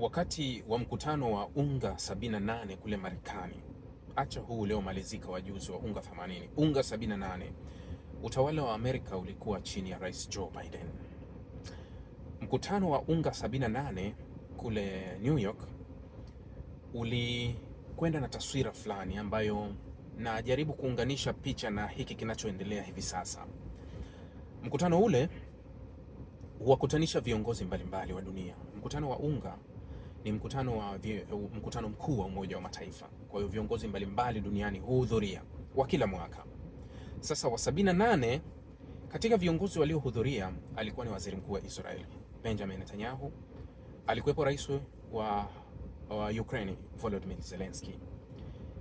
Wakati wa mkutano wa UNGA 78 kule Marekani, acha huu uliomalizika wa juzi wa UNGA 80, UNGA 78, utawala wa Amerika ulikuwa chini ya Rais Joe Biden. Mkutano wa UNGA 78 kule New York ulikwenda na taswira fulani ambayo najaribu kuunganisha picha na hiki kinachoendelea hivi sasa. Mkutano ule huwakutanisha viongozi mbalimbali wa dunia. Mkutano wa UNGA ni mkutano mkuu wa Umoja wa Mataifa. Kwa hiyo viongozi mbalimbali duniani huhudhuria wa kila mwaka. Sasa wa 78 katika viongozi waliohudhuria alikuwa ni Waziri Mkuu wa Israeli Benjamin Netanyahu, alikuwepo Rais wa Ukraine Volodymyr Zelensky.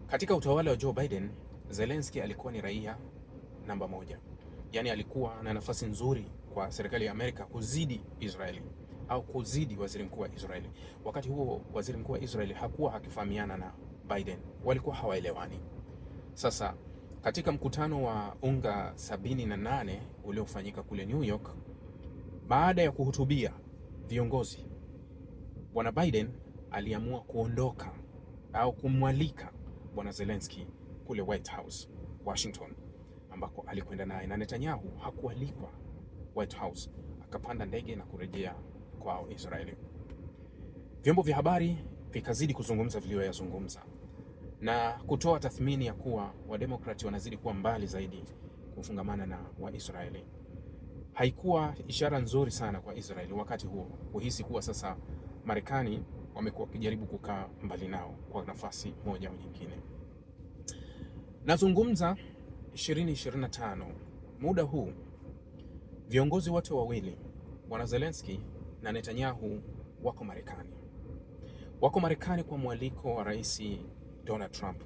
Katika utawala wa Joe Biden, Zelensky alikuwa ni raia namba 1. Yaani alikuwa na nafasi nzuri kwa serikali ya Amerika kuzidi Israeli au kuzidi waziri mkuu wa Israeli. Wakati huo waziri mkuu wa Israeli hakuwa akifahamiana na Biden, walikuwa hawaelewani. Sasa katika mkutano wa UNGA 78 uliofanyika kule New York, baada ya kuhutubia viongozi, bwana Biden aliamua kuondoka au kumwalika bwana Zelensky kule White House, Washington, ambako alikwenda naye, na Netanyahu hakualikwa White House, akapanda ndege na kurejea kwao Israeli. Vyombo vya habari vikazidi kuzungumza vilivyoyazungumza na kutoa tathmini ya kuwa Wademokrati wanazidi kuwa mbali zaidi kufungamana na Waisraeli. Haikuwa ishara nzuri sana kwa Israeli wakati huo kuhisi kuwa sasa Marekani wamekuwa wakijaribu kukaa mbali nao kwa nafasi moja au nyingine. Nazungumza 2025, muda huu viongozi wote wawili, bwana Zelensky na Netanyahu, wako Marekani. Wako Marekani kwa mwaliko wa Rais Donald Trump.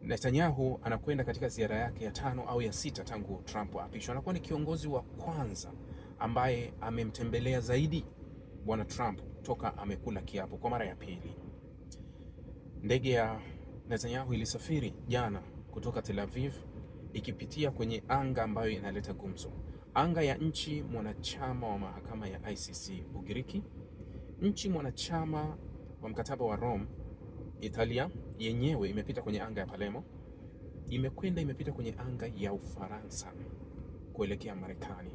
Netanyahu anakwenda katika ziara yake ya 5 au ya 6 tangu Trump apishwe. Anakuwa ni kiongozi wa kwanza ambaye amemtembelea zaidi bwana Trump toka amekula kiapo kwa mara ya pili. Ndege ya Netanyahu ilisafiri jana kutoka Tel Aviv ikipitia kwenye anga ambayo inaleta gumzo. Anga ya nchi mwanachama wa mahakama ya ICC Ugiriki, nchi mwanachama wa mkataba wa Rome Italia yenyewe imepita kwenye anga ya Palermo, imepita kwenye anga ya Ufaransa kuelekea Marekani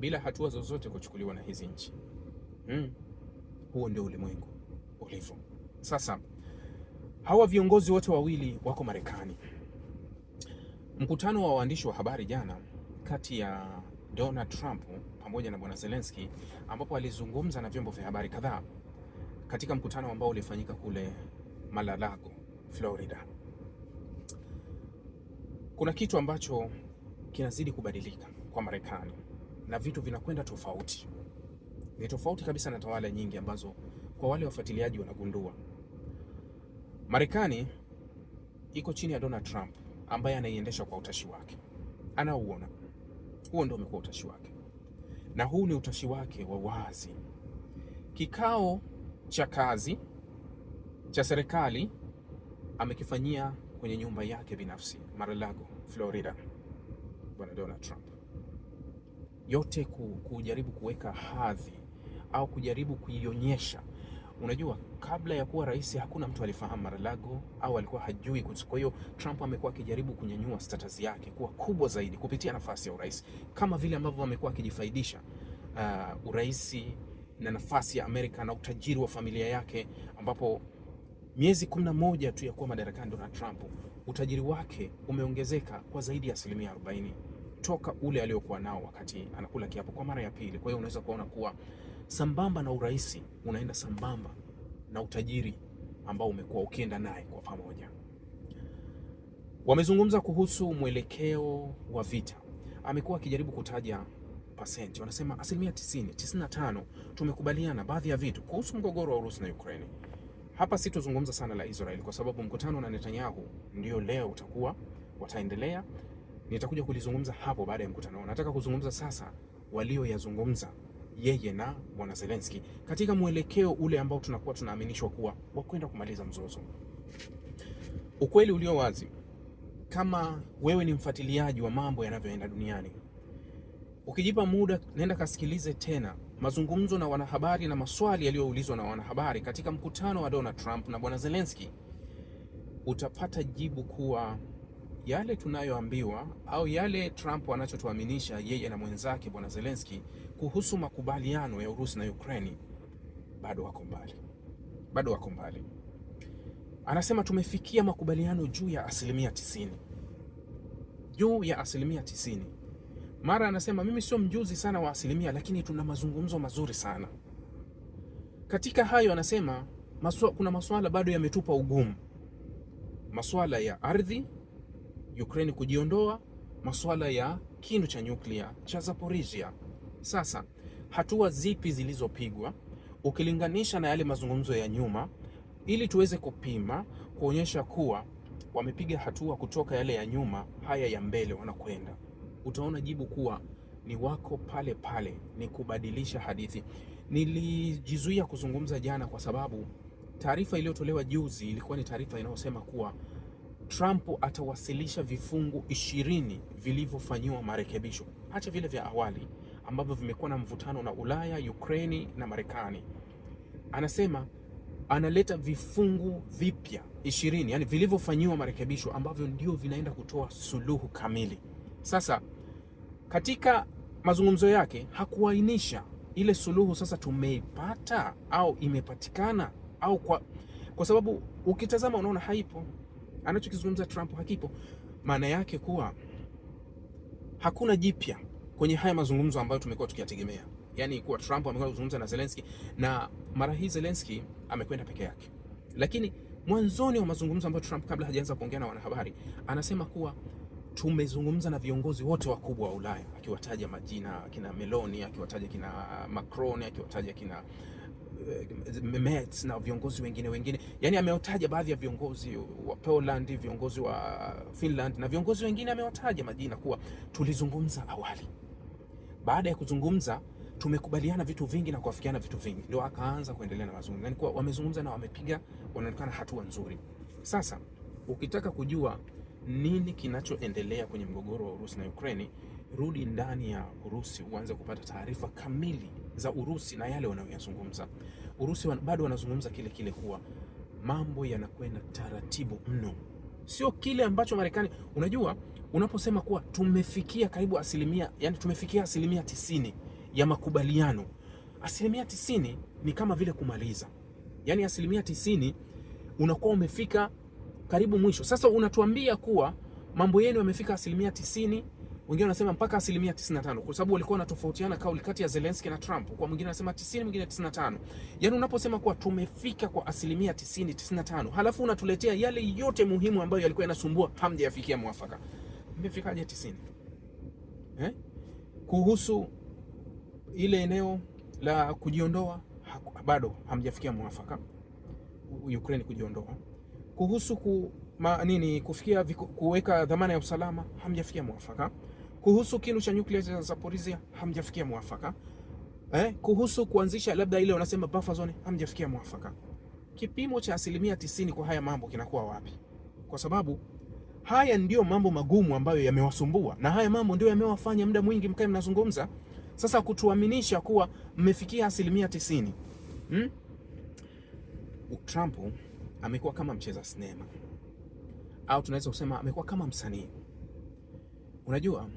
bila hatua zozote kuchukuliwa na hizi nchi. Huo ndio ulimwengu ulivyo. Sasa hawa viongozi wote wawili wako Marekani. Mkutano wa waandishi wa habari jana kati ya Donald Trump pamoja na bwana Zelensky, ambapo alizungumza na vyombo vya habari kadhaa katika mkutano ambao ulifanyika kule Mar-a-Lago, Florida. Kuna kitu ambacho kinazidi kubadilika kwa Marekani na vitu vinakwenda tofauti. Ni tofauti kabisa na tawala nyingi ambazo kwa wale wafuatiliaji wanagundua. Marekani iko chini ya Donald Trump ambaye anaiendesha kwa utashi wake. Anauona. Huo ndio umekuwa utashi wake. Na huu ni utashi wake wa wazi. Kikao cha kazi cha serikali amekifanyia kwenye nyumba yake binafsi Mar-a-Lago, Florida, bwana Donald Trump. Yote kujaribu kuweka hadhi au kujaribu kuionyesha. Unajua, kabla ya kuwa rais hakuna mtu alifahamu Mar-a-Lago au alikuwa hajui. Kwa hiyo Trump amekuwa akijaribu kunyanyua status yake kuwa kubwa zaidi kupitia nafasi ya urais, kama vile ambavyo amekuwa akijifaidisha urais na nafasi ya Amerika na utajiri wa familia yake, ambapo miezi 11 tu ya kuwa madarakani Donald Trump, utajiri wake umeongezeka kwa zaidi ya 40% toka ule aliokuwa nao wakati anakula kiapo kwa mara ya pili. Kwa hiyo unaweza kuona kuwa sambamba na urais unaenda sambamba na utajiri ambao umekuwa ukienda naye kwa pamoja. Wamezungumza kuhusu mwelekeo wa vita. Amekuwa akijaribu kutaja pasenti. Wanasema 90%, 95% tumekubaliana baadhi ya vitu kuhusu mgogoro wa Urusi na Ukraine. Hapa sitozungumza sana la Israeli kwa sababu mkutano na Netanyahu ndio leo utakuwa wataendelea. Nitakuja kulizungumza hapo baada ya mkutano. Nataka kuzungumza sasa walioyazungumza yeye na bwana Zelensky katika mwelekeo ule ambao tunakuwa tunaaminishwa kuwa wakwenda kumaliza mzozo. Ukweli ulio wazi, kama wewe ni mfuatiliaji wa mambo yanavyoenda duniani, Ukijipa muda, nenda kasikilize tena mazungumzo na wanahabari na maswali yaliyoulizwa na wanahabari katika mkutano wa Donald Trump na bwana Zelensky, utapata jibu kuwa yale tunayoambiwa au yale Trump anachotuaminisha yeye na mwenzake bwana Zelensky kuhusu makubaliano ya Urusi na Ukraine bado wako mbali, bado wako mbali. Anasema tumefikia makubaliano juu ya 90%, juu ya 90%. Mara anasema mimi sio mjuzi sana wa asilimia, lakini tuna mazungumzo mazuri sana. Katika hayo anasema kuna masuala bado yametupa ugumu, masuala ya ardhi, Ukraine kujiondoa, masuala ya kinu cha nyuklia cha Zaporizhia. Sasa hatua zipi zilizopigwa ukilinganisha na yale mazungumzo ya nyuma, ili tuweze kupima kuonyesha kuwa wamepiga hatua kutoka yale ya nyuma haya ya mbele wanakwenda? Utaona jibu kuwa ni wako pale pale, ni kubadilisha hadithi. Nilijizuia kuzungumza jana kwa sababu taarifa iliyotolewa juzi ilikuwa ni taarifa inayosema kuwa Trump atawasilisha vifungu 20 vilivyofanyiwa marekebisho, acha vile vya awali ambavyo vimekuwa na mvutano na Ulaya, Ukraine na Marekani. Anasema analeta vifungu vipya 20, yani vilivyofanyiwa marekebisho ambavyo ndio vinaenda kutoa suluhu kamili. Sasa katika mazungumzo yake hakuainisha ile suluhu sasa tumeipata au imepatikana au kwa sababu ukitazama unaona haipo. Anachokizungumza Trump hakipo. Maana yake kuwa hakuna jipya kwenye haya mazungumzo ambayo tumekuwa tukiyategemea. Yaani kuwa Trump amekuwa kuzungumza na Zelensky, na mara hii Zelensky amekwenda peke yake. Lakini mwanzoni wa mazungumzo ambayo Trump kabla hajaanza kuongea na wanahabari, anasema kuwa tumezungumza na viongozi wote wakubwa wa Ulaya, akiwataja majina kina Meloni, akiwataja kina Macron, akiwataja kina Merz na viongozi wengine. Yani amewataja baadhi ya viongozi wa Poland, viongozi wa Finland na viongozi wengine amewataja majina kuwa tulizungumza awali. Baada ya kuzungumza tumekubaliana vitu vingi na kuafikiana vitu vingi, ndio akaanza kuendelea na mazungumzo. Yani kuwa wamezungumza na wamepiga, wanaonekana hatua nzuri. Sasa ukitaka kujua nini kinachoendelea kwenye mgogoro wa Urusi na Ukraine, rudi ndani ya Urusi uanze kupata taarifa kamili za Urusi na yale wanayoyazungumza. Urusi bado wanazungumza kile kuwa mambo yanakwenda taratibu mno, sio kile ambacho Marekani. Unajua, unaposema kuwa tumefikia karibu asilimia, yani tumefikia 90% ya makubaliano, 90% ni kama vile kumaliza, yani 90% unakuwa umefika karibu mwisho. Sasa unatuambia kuwa mambo yenu yamefika 90%, wengine wanasema mpaka 95%, kwa sababu walikuwa wanatofautiana kauli kati ya Zelensky na Trump. Kwa mwingine anasema 90, mwingine 95. Yaani unaposema kuwa tumefika kwa 90, 95, halafu unatuletea yale yote muhimu ambayo yalikuwa yanasumbua, hamjafikia mwafaka. Mmefikaje 90? Kuhusu ile eneo la kujiondoa bado hamjafikia mwafaka, Ukraine kujiondoa. Kuhusu kufikia kuweka dhamana ya usalama hamjafikia mwafaka. Kuhusu kinu cha nyuklia cha Zaporizhia hamjafikia mwafaka. Kuhusu kuanzisha labda ile wanasema buffer zone hamjafikia mwafaka. Kipimo cha 90% kwa haya mambo kinakuwa wapi? Kwa sababu haya ndio mambo magumu ambayo yamewasumbua, na haya mambo ndio yamewafanya muda mwingi mkae mnazungumza. Sasa kutuaminisha kuwa mmefikia 90%. Trump amekuwa kama mcheza sinema, au tunaweza kusema amekuwa kama msanii. Unajua,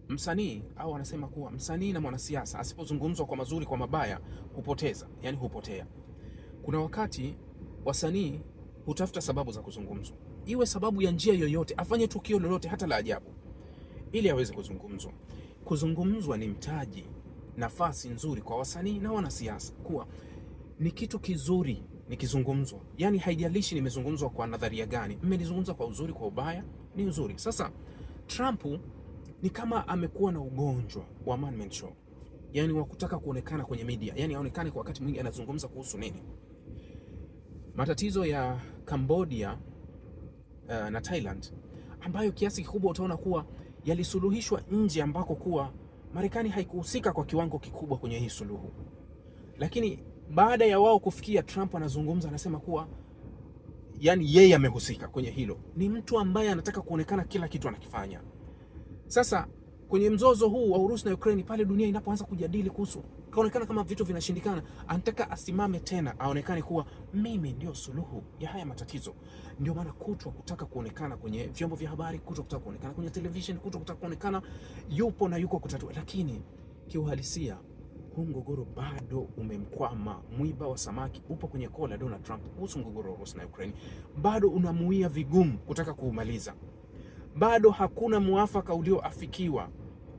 msanii au wanasema kuwa msanii na mwanasiasa asipozungumzwa kwa mazuri, kwa mabaya hupoteza, yani hupotea. Kuna wakati wasanii hutafuta sababu za kuzungumzwa, iwe sababu ya njia yoyote, afanye tukio lolote hata la ajabu ili aweze kuzungumzwa. Kuzungumzwa ni mtaji, nafasi nzuri kwa wasanii na wanasiasa, kuwa ni kitu kizuri nikizungumzwa. Yani haijalishi nimezungumzwa kwa nadharia gani, mmenizungumza kwa uzuri, kwa ubaya, ni uzuri. Sasa Trump ni kama amekuwa na ugonjwa wa one-man show, yani wa kutaka kuonekana kwenye media, yani aonekane kwa wakati mwingi anazungumza kuhusu nini. Matatizo ya Cambodia na Thailand ambayo kiasi kikubwa utaona kuwa yalisuluhishwa nje, ambako kuwa Marekani haikuhusika kwa kiwango kikubwa kwenye hii suluhu, lakini baada ya wao kufikia, Trump anazungumza, anasema kuwa yani yeye amehusika kwenye hilo. Ni mtu ambaye anataka kuonekana kila kitu anakifanya. Sasa kwenye mzozo huu wa Urusi na Ukraine, pale dunia inapoanza kujadili kuhusu, kaonekana kama vitu vinashindikana, anataka asimame tena, aonekane kuwa mimi ndio suluhu ya haya matatizo. Ndio maana kutaka kuonekana kwenye vyombo vya habari, kutaka kuonekana kwenye television, kutaka kuonekana yupo na yuko kutatua, lakini kiuhalisia huu mgogoro bado umemkwama. Mwiba wa samaki upo kwenye koo la Donald Trump kuhusu mgogoro wa Urusi na Ukraine, bado unamuia vigumu kutaka kuumaliza. Bado hakuna muafaka ulioafikiwa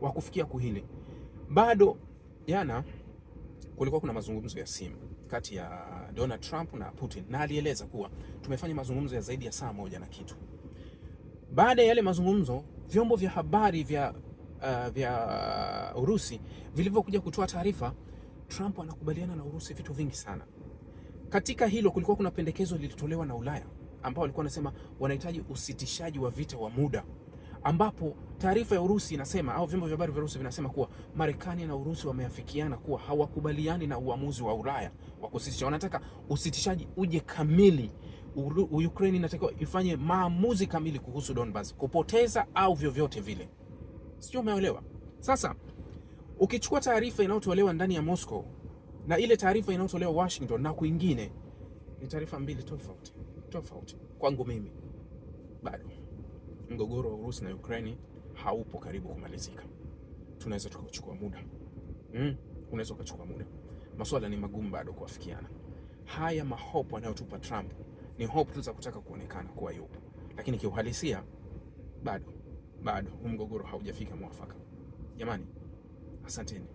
wa kufikia kuhili. Bado jana kulikuwa kuna mazungumzo ya simu kati ya Donald Trump na Putin, na alieleza kuwa tumefanya mazungumzo ya zaidi ya saa moja na kitu. Baada ya yale mazungumzo, vyombo vya habari vya Urusi vilivyokuja kutoa taarifa, Trump anakubaliana na Urusi vitu vingi sana. Katika hilo kulikuwa kuna pendekezo lilitolewa na Ulaya ambao walikuwa wanasema wanahitaji usitishaji wa vita wa muda, ambapo taarifa ya Urusi inasema au vyombo vya habari vya Urusi vinasema kuwa Marekani na Urusi wameafikiana kuwa hawakubaliani na uamuzi wa Ulaya wa kusitisha. Wanataka usitishaji uje kamili. Ukraine inatakiwa ifanye maamuzi kamili kuhusu Donbas, kupoteza au vyovyote vile. Sio, umeelewa? Sasa ukichukua taarifa inayotolewa ndani ya Moscow na ile taarifa inayotolewa Washington na kwingine, ni taarifa mbili tofauti. Kwangu mimi bado mgogoro wa Urusi na Ukraine haupo karibu kumalizika. Tunaweza tukachukua muda. Unaweza ukachukua muda. Masuala ni magumu bado kuafikiana. Haya mahopo anayotupa Trump ni hope tu za kutaka kuonekana kuwa yupo, lakini kiuhalisia bado mgogoro haujafika mwafaka. Jamani, asanteni.